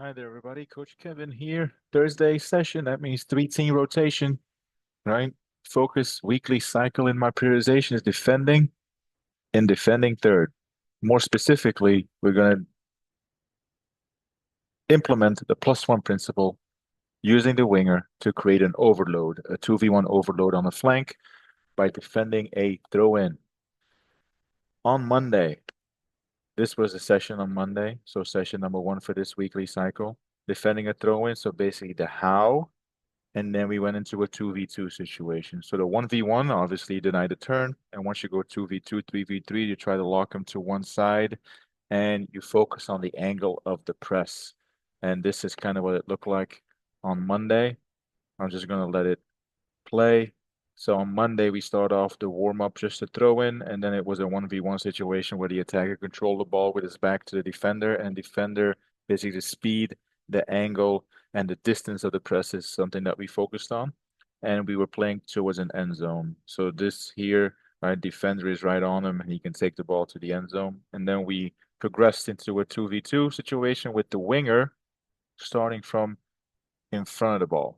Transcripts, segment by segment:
Hi there, everybody. Coach Kevin here. Thursday session. That means three-team rotation, right? Focus weekly cycle in my periodization is defending and defending third. More specifically, we're going to implement the +1 principle using the winger to create an overload, a 2v1 overload on the flank by defending a throw-in. On Monday, this was a session on Monday, so session number 1 for this weekly cycle. Defending a throw-in, so basically the how. And then we went into a 2v2 situation. So the 1v1 obviously denied the turn. And once you go 2v2, 3v3, you try to lock them to one side and you focus on the angle of the press. And this is kind of what it looked like on Monday. I'm just going to let it play. So on Monday, we start off the warm up just to throw in, and then it was a 1v1 situation where the attacker controlled the ball with his back to the defender, and defender basically the speed, the angle, and the distance of the press is something that we focused on. And we were playing towards an end zone. So this here, right, defender is right on him, and he can take the ball to the end zone. And then we progressed into a 2v2 situation with the winger starting from in front of the ball.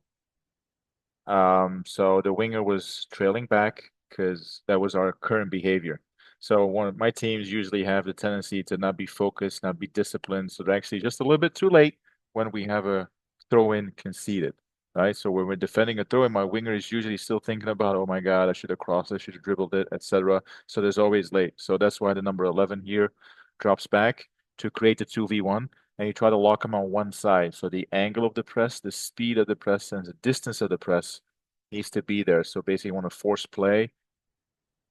So the winger was trailing back because that was our current behavior. So one of my teams usually have the tendency to not be focused, not be disciplined. So they're actually just a little bit too late when we have a throw in conceded, right? So when we're defending a throw in, my winger is usually still thinking about, oh my God, I should have crossed, I should have dribbled it, etc. So there's always late. So that's why the number 11 here drops back to create the 2v1 and you try to lock them on one side. So the angle of the press, the speed of the press, and the distance of the press needs to be there. So basically, you want to force play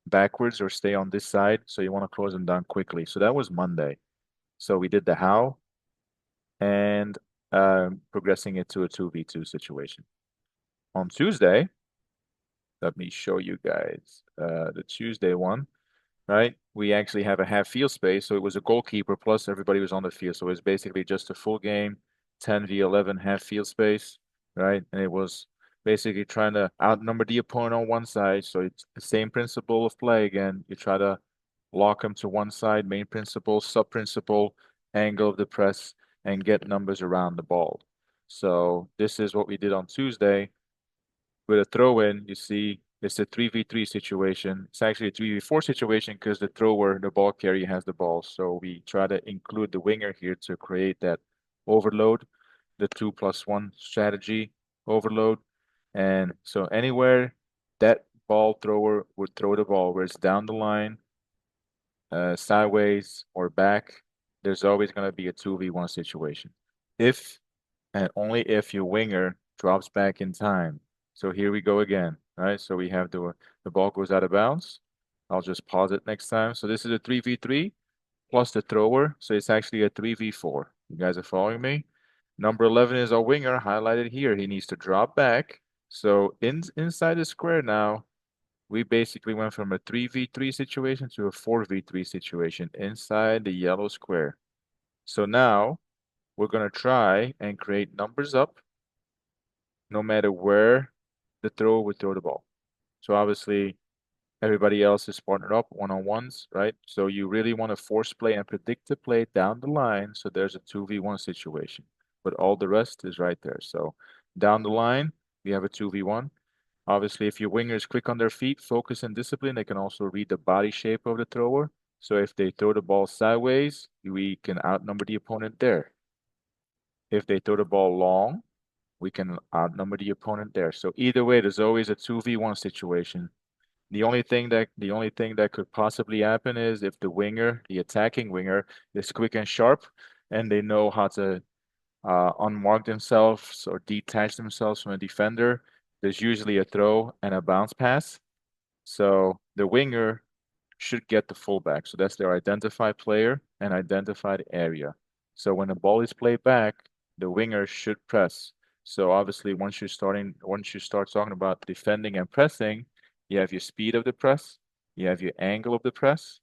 backwards or stay on this side. So you want to close them down quickly. So that was Monday. So we did the how and progressing it to a 2v2 situation. On Tuesday, let me show you guys the Tuesday one. Right? We actually have a half field space, so it was a goalkeeper plus everybody was on the field. So it was basically just a full game, 10v11 half field space, right? And it was basically trying to outnumber the opponent on one side. So it's the same principle of play again. You try to lock them to one side, main principle, sub principle, angle of the press, and get numbers around the ball. So this is what we did on Tuesday with a throw in, you see it's a 3v3 situation. It's actually a 3v4 situation because the thrower, the ball carrier has the ball. So we try to include the winger here to create that overload, the 2+1 strategy overload. And so anywhere that ball thrower would throw the ball, where it's down the line, sideways or back, there's always going to be a 2v1 situation. If and only if your winger drops back in time. So here we go again, right? So we have the ball goes out of bounds. I'll just pause it next time. So this is a 3v3 plus the thrower. So it's actually a 3v4. You guys are following me? Number 11 is our winger highlighted here. He needs to drop back. So inside the square now, we basically went from a 3v3 situation to a 4v3 situation inside the yellow square. So now we're going to try and create numbers up no matter where the thrower would throw the ball. So obviously, everybody else is partnered up one-on-ones, right? So you really want to force play and predict the play down the line. So there's a 2v1 situation, but all the rest is right there. So down the line, we have a 2v1. Obviously, if your winger is quick on their feet, focus and discipline, they can also read the body shape of the thrower. So if they throw the ball sideways, we can outnumber the opponent there. If they throw the ball long, we can outnumber the opponent there. So either way, there's always a 2v1 situation. The only thing that could possibly happen is if the winger, the attacking winger, is quick and sharp and they know how to unmark themselves or detach themselves from a defender, there's usually a throw and a bounce pass. So the winger should get the fullback. So that's their identified player and identified area. So when the ball is played back, the winger should press. So obviously, once you start talking about defending and pressing, you have your speed of the press, you have your angle of the press,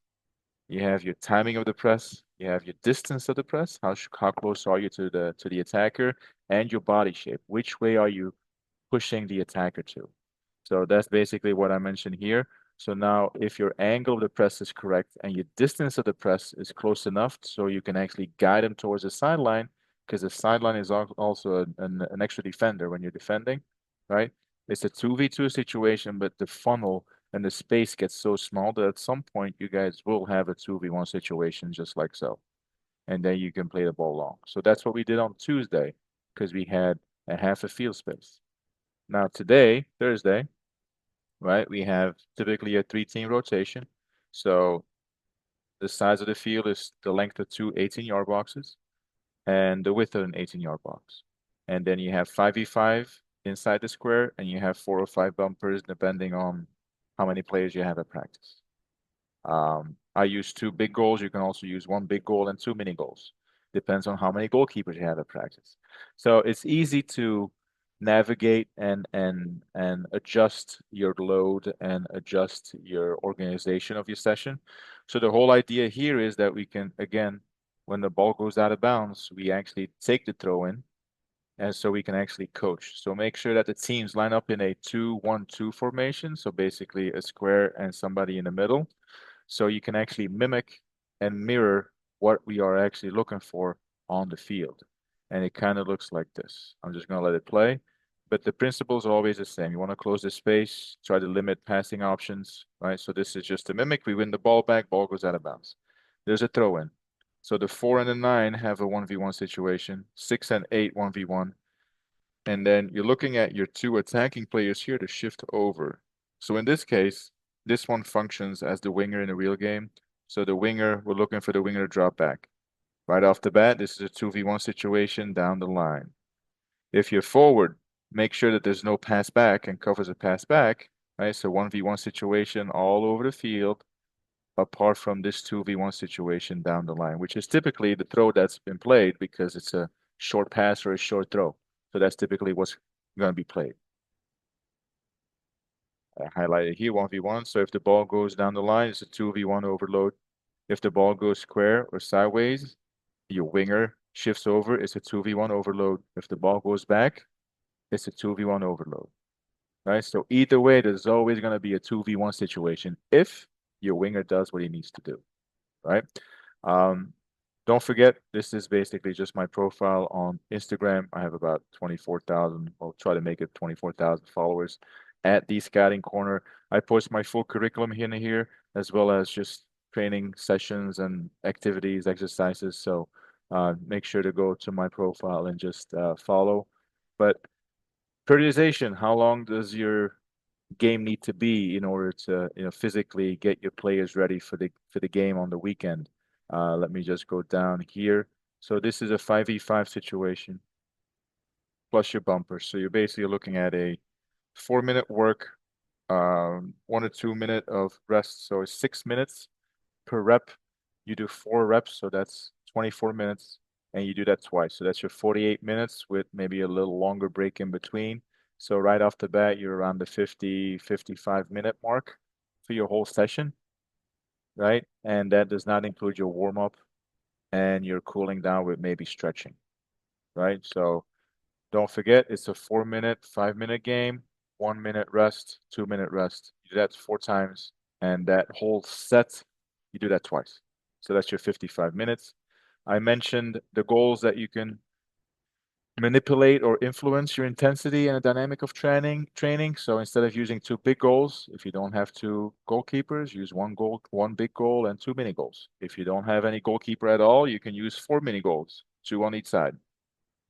you have your timing of the press, you have your distance of the press, how close are you to the attacker, and your body shape. Which way are you pushing the attacker to? So that's basically what I mentioned here. So now if your angle of the press is correct and your distance of the press is close enough so you can actually guide them towards the sideline, because the sideline is also an extra defender when you're defending, right? It's a 2v2 situation, but the funnel and the space gets so small that at some point you guys will have a 2v1 situation just like so. And then you can play the ball long. So that's what we did on Tuesday because we had a half a field space. Now today, Thursday, right, we have typically a three-team rotation. So the size of the field is the length of two 18-yard boxes and the width of an 18-yard box. And then you have 5v5 inside the square, and you have 4 or 5 bumpers depending on how many players you have at practice. I use 2 big goals. You can also use 1 big goal and 2 mini goals. Depends on how many goalkeepers you have at practice. So it's easy to navigate and adjust your load and adjust your organization of your session. So the whole idea here is that we can, again, when the ball goes out of bounds, we actually take the throw in, and so we can actually coach. So make sure that the teams line up in a 2-1-2 formation. So basically a square and somebody in the middle. So you can actually mimic and mirror what we are actually looking for on the field. And it kind of looks like this. I'm just going to let it play. But the principles are always the same. You want to close the space, try to limit passing options, right? So this is just a mimic. We win the ball back, ball goes out of bounds. There's a throw in. So the 4 and the 9 have a 1v1 situation, 6 and 8, 1v1. And then you're looking at your 2 attacking players here to shift over. So in this case, this one functions as the winger in a real game. So the winger, we're looking for the winger to drop back. Right off the bat, this is a 2v1 situation down the line. If you're forward, make sure that there's no pass back and covers a pass back, right? So 1v1 situation all over the field, apart from this 2v1 situation down the line, which is typically the throw that's been played because it's a short pass or a short throw. So that's typically what's going to be played. I highlighted here 1v1. So if the ball goes down the line, it's a 2v1 overload. If the ball goes square or sideways, your winger shifts over, it's a 2v1 overload. If the ball goes back, it's a 2v1 overload. Right? So either way, there's always going to be a 2v1 situation if your winger does what he needs to do. Right? Um, don't forget, this is basically just my profile on Instagram. I have about 24,000. I'll try to make it 24,000 followers at the Scouting Corner. I post my full curriculum here and here, as well as just training sessions and activities, exercises. So make sure to go to my profile and just follow. But periodization, how long does your game need to be in order to, physically get your players ready for the game on the weekend? Let me just go down here. So this is a 5v5 situation plus your bumper. So you're basically looking at a 4-minute work, 1 or 2 minute of rest. So it's 6 minutes per rep. You do 4 reps, so that's 24 minutes, and you do that twice. So that's your 48 minutes with maybe a little longer break in between. So right off the bat, you're around the 50, 55-minute mark for your whole session, right? And that does not include your warm up and your cooling down with maybe stretching, right? So don't forget, it's a 4-minute, 5-minute game, 1 minute rest, 2-minute rest. You do that 4 times, and that whole set, you do that twice. So that's your 55 minutes. I mentioned the goals that you can manipulate or influence your intensity and the dynamic of training. So instead of using 2 big goals, if you don't have 2 goalkeepers, use 1 goal, 1 big goal, and 2 mini goals. If you don't have any goalkeeper at all, you can use 4 mini goals, 2 on each side.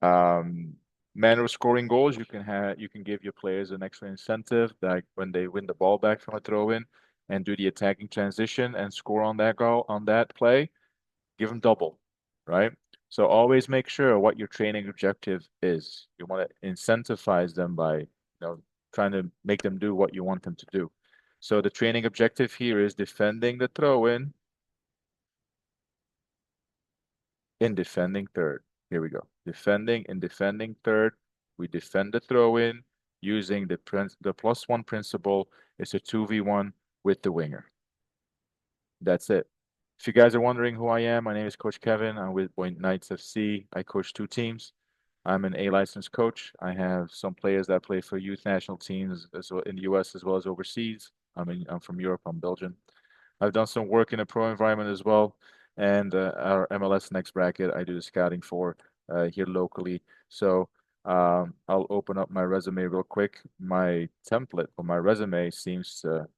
Um, Manner of scoring goals, you can give your players an extra incentive, like when they win the ball back from a throw in and do the attacking transition and score on that goal on that play, give them double, right? So always make sure what your training objective is. You want to incentivize them by, trying to make them do what you want them to do. So the training objective here is defending the throw in defending third. Here we go. Defending in defending third. We defend the throw in using the +1 principle. It's a 2v1 with the winger. That's it. If you guys are wondering who I am, my name is Coach Kevin. I'm with Point Knights FC. I coach 2 teams. I'm an A licensed coach. I have some players that play for youth national teams as well in the US as well as overseas. I'm from Europe. I'm Belgian. I've done some work in a pro environment as well. And our MLS Next Bracket, I do the scouting for. here locally. So I'll open up my resume real quick. My template for my resume seems to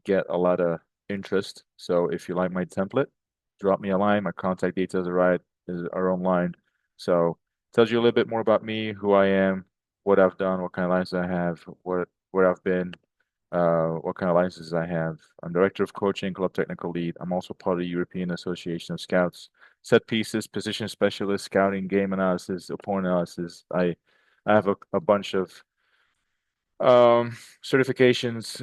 get a lot of interest. So if you like my template, drop me a line. My contact details are online. So it tells you a little bit more about me, who I am, what I've done, what kind of licenses I have, where I've been, what kind of licenses I have. I'm director of coaching, club technical lead. I'm also part of the European Association of Scouts. Set pieces, position specialist, scouting, game analysis, opponent analysis. I have a bunch of certifications,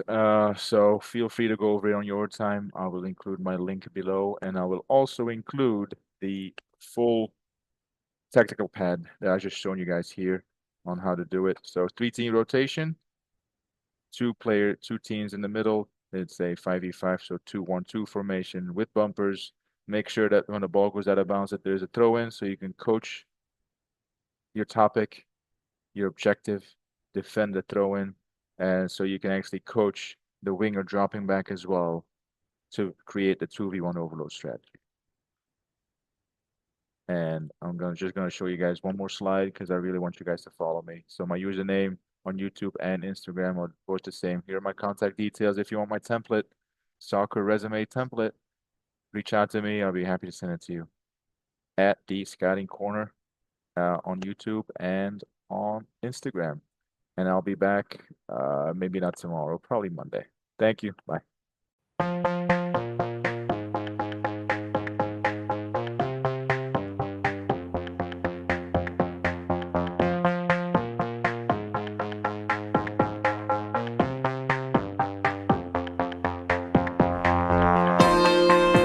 so feel free to go over it on your time. I will include my link below, and I will also include the full tactical pad that I just shown you guys here on how to do it. So 3-team rotation, two teams in the middle. It's a 5v5, so 2-1-2 formation with bumpers. Make sure that when the ball goes out of bounds that there's a throw in so you can coach your topic, your objective, defend the throw in, and so you can actually coach the winger dropping back as well to create the 2v1 overload strategy. And I'm just gonna show you guys one more slide because I really want you guys to follow me. So my username on YouTube and Instagram are both the same. Here are my contact details. If you want my template, soccer resume template, reach out to me. I'll be happy to send it to you at the Scouting Corner on YouTube and on Instagram. And I'll be back maybe not tomorrow, probably Monday. Thank you. Bye.